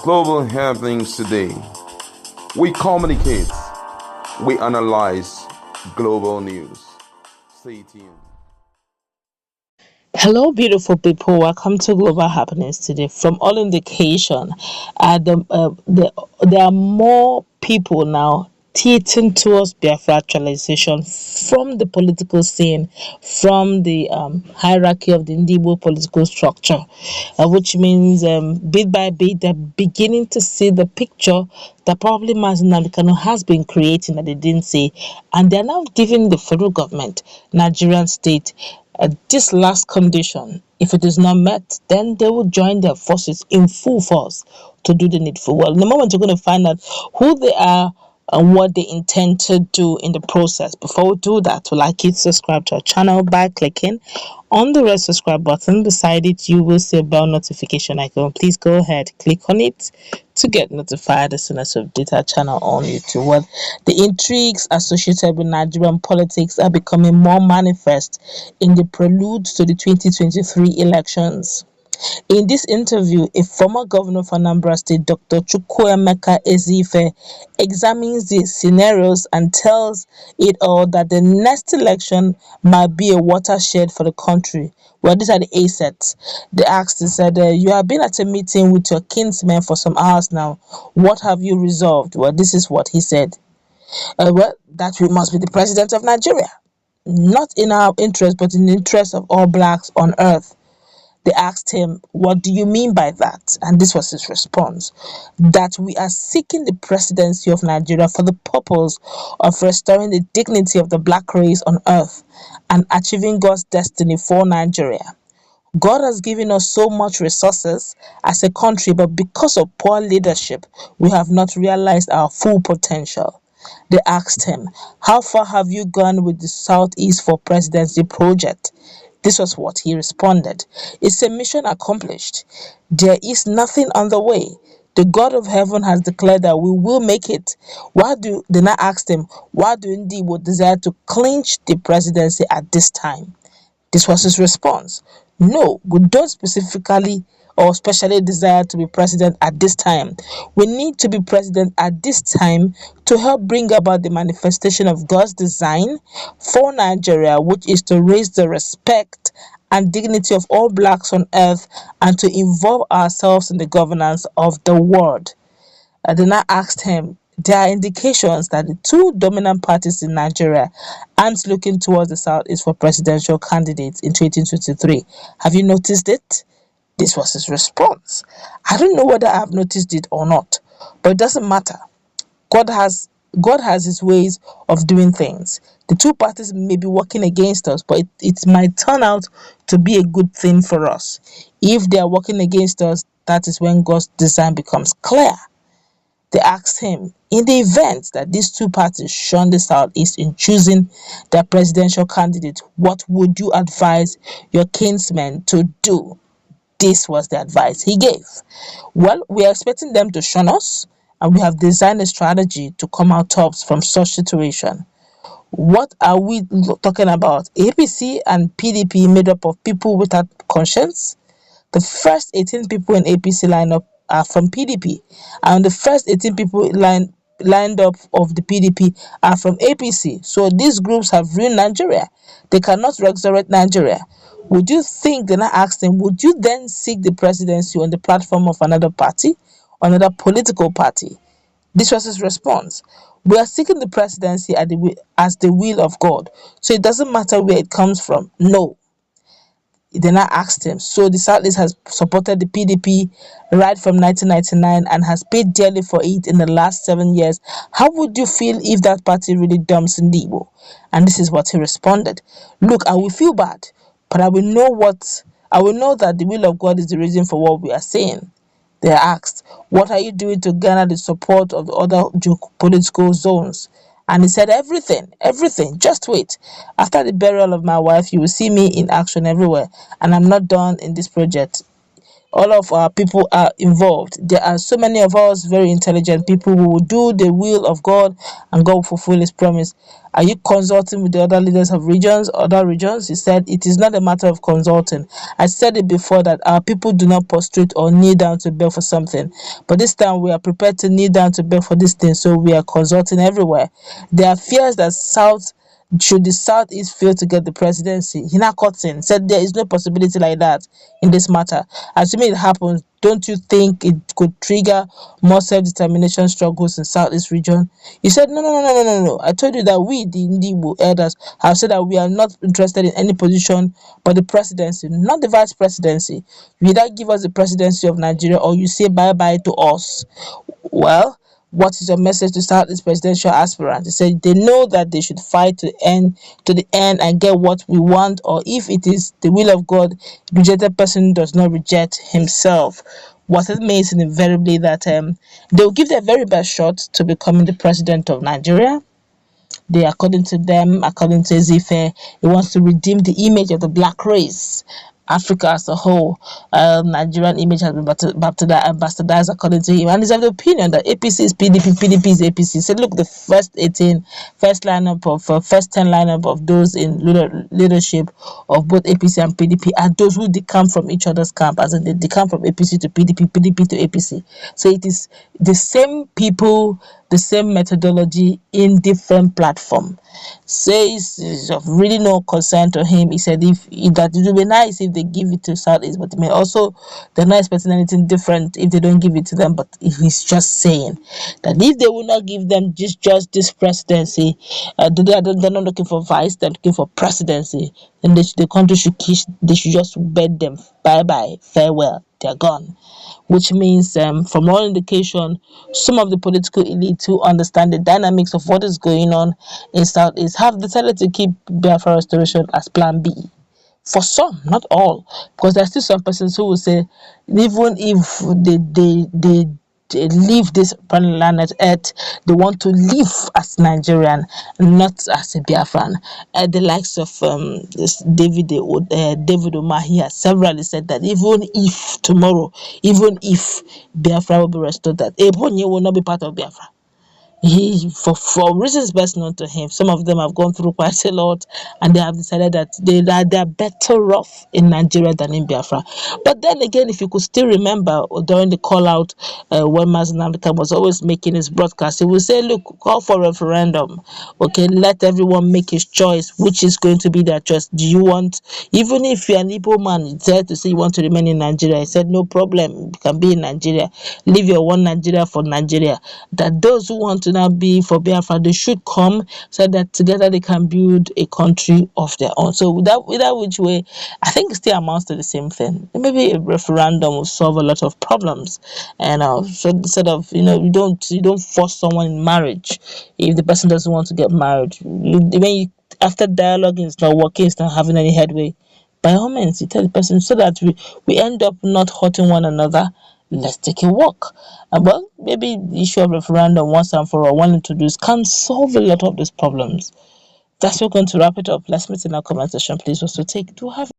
global happenings today. We communicate, we analyze global news. Stay tuned. Hello, beautiful people. Welcome to Global Happiness today. From all indication, there are more people now teetering towards Biafra actualization from the political scene, from the hierarchy of the Igbo political structure, which means bit by bit they're beginning to see the picture that probably Nnamdi Kanu has been creating that they didn't see, and they're now giving the federal government, Nigerian state, this last condition. If it is not met, then they will join their forces in full force to do the needful. Well, in the moment you're going to find out who they are and what they intend to do in the process. Before we do that, we'd like you to subscribe to our channel by clicking on the red subscribe button. Beside it, you will see a bell notification icon. Please go ahead, click on it to get notified as soon as we update our channel on YouTube. Well, the intrigues associated with Nigerian politics are becoming more manifest in the prelude to the 2023 elections. In this interview, a former governor of Anambra State, Dr. Chukwuemeka Ezeife, examines the scenarios and tells it all that the next election might be a watershed for the country. Well, these are the assets. They asked, he said, you have been at a meeting with your kinsmen for some hours now. What have you resolved? Well, this is what he said. That we must be the president of Nigeria. Not in our interest, but in the interest of all blacks on earth. They asked him, what do you mean by that? And this was his response, that we are seeking the presidency of Nigeria for the purpose of restoring the dignity of the black race on earth and achieving God's destiny for Nigeria. God has given us so much resources as a country, but because of poor leadership, we have not realized our full potential. They asked him, how far have you gone with the Southeast for Presidency project? This was what he responded. It's a mission accomplished. There is nothing on the way. The God of heaven has declared that we will make it. Then I asked him, why do Ngeria desire to clinch the presidency at this time? This was his response. No, we don't specifically or especially desire to be president at this time. We need to be president at this time to help bring about the manifestation of God's design for Nigeria, which is to raise the respect and dignity of all blacks on earth and to involve ourselves in the governance of the world. Then I asked him, there are indications that the two dominant parties in Nigeria aren't looking towards the Southeast for presidential candidates in 2023. Have you noticed it? This was his response. I don't know whether I've noticed it or not, but it doesn't matter. God has his ways of doing things. The two parties may be working against us, but it might turn out to be a good thing for us. If they are working against us, that is when God's design becomes clear. They asked him, in the event that these two parties shun the Southeast in choosing their presidential candidate, what would you advise your kinsmen to do? This was the advice he gave. Well, we are expecting them to shun us, and we have designed a strategy to come out tops from such situation. What are we talking about? APC and PDP made up of people without conscience? The first 18 people in APC lineup are from PDP, and the first 18 people lined up of the PDP are from APC. So these groups have ruined Nigeria. They cannot resurrect Nigeria. Would you think, then I asked him, would you then seek the presidency on the platform of another party, another political party? This was his response. We are seeking the presidency as the will of God. So it doesn't matter where it comes from. No. Then I asked him, so the Southeast has supported the PDP right from 1999 and has paid dearly for it in the last 7 years. How would you feel if that party really dumps Ngeria? And this is what he responded. Look, I will feel bad, but I will know that the will of God is the reason for what we are saying. They asked, what are you doing to garner the support of the other geopolitical zones? And he said, everything, just wait. After the burial of my wife, you will see me in action everywhere. And I'm not done in this project. all of our people are involved. There are so many of us very intelligent people who will do the will of God and God will fulfill his promise. Are you consulting with the other leaders of other regions? He said it is not a matter of consulting. I said it before that our people do not prostrate or kneel down to beg for something. But this time we are prepared to kneel down to beg for this thing, so we are consulting everywhere. There are fears that should the Southeast fail to get the presidency, Hina Cotton said there is no possibility like that in this matter. Assuming it happens, don't you think it could trigger more self-determination struggles in Southeast region? He said, no. I told you that we, the Igbo elders, have said that we are not interested in any position but the presidency, not the vice presidency. You either give us the presidency of Nigeria or you say bye-bye to us. Well, what is your message to start this presidential aspirant? They said they know that they should fight to the end and get what we want, or if it is the will of God, the rejected person does not reject himself. What it means invariably that they will give their very best shot to becoming the president of Nigeria. They, according to them, according to Ezeife, he wants to redeem the image of the black race. Africa as a whole, Nigerian image has been bastardized according to him, and he's of the opinion that APC is PDP, PDP is APC. He said, look, the first 10 lineup of those in leadership of both APC and PDP are those who decamp from each other's camp, as in they decamp from APC to PDP, PDP to APC. So it is the same people, the same methodology in different platform. Says it's of really no concern to him. He said if that it would be nice if they give it to Southeast, but may also they're not expecting anything different if they don't give it to them. But he's just saying that if they will not give them just this presidency, they're not looking for vice, they're looking for presidency. Then the country they should just bid them bye bye, farewell, they're gone. Which means, from all indication, some of the political elite who understand the dynamics of what is going on in Southeast have decided to keep Biafra restoration as Plan B. For some, not all, because there are still some persons who will say, even if they leave this planet Earth, they want to live as Nigerian, not as a Biafran. The likes of this David Omahi has severally said that even if tomorrow, even if Biafra will be restored, that Ebonyi will not be part of Biafra. He, for reasons best known to him, some of them have gone through quite a lot, and they have decided that they're better off in Nigeria than in Biafra. But then again, if you could still remember during the call out, when Nnamdi was always making his broadcast, he would say, look, call for referendum, okay, let everyone make his choice, which is going to be their choice. Do you want, even if you're an Igbo man, there to say you want to remain in Nigeria? He said, no problem, you can be in Nigeria, leave your one Nigeria for Nigeria. That those who want to now be for Biafra, they should come so that together they can build a country of their own. So without which way, I think it still amounts to the same thing. Maybe a referendum will solve a lot of problems. And so instead of, you don't force someone in marriage if the person doesn't want to get married. After dialoguing is not working, it's not having any headway, by all means you tell the person, so that we end up not hurting one another. Let's take a walk. Well, maybe the issue of referendum once and for all, one introduced, can solve a lot of these problems. That's we're going to wrap it up. Let's meet in our comment section, please. Also, do have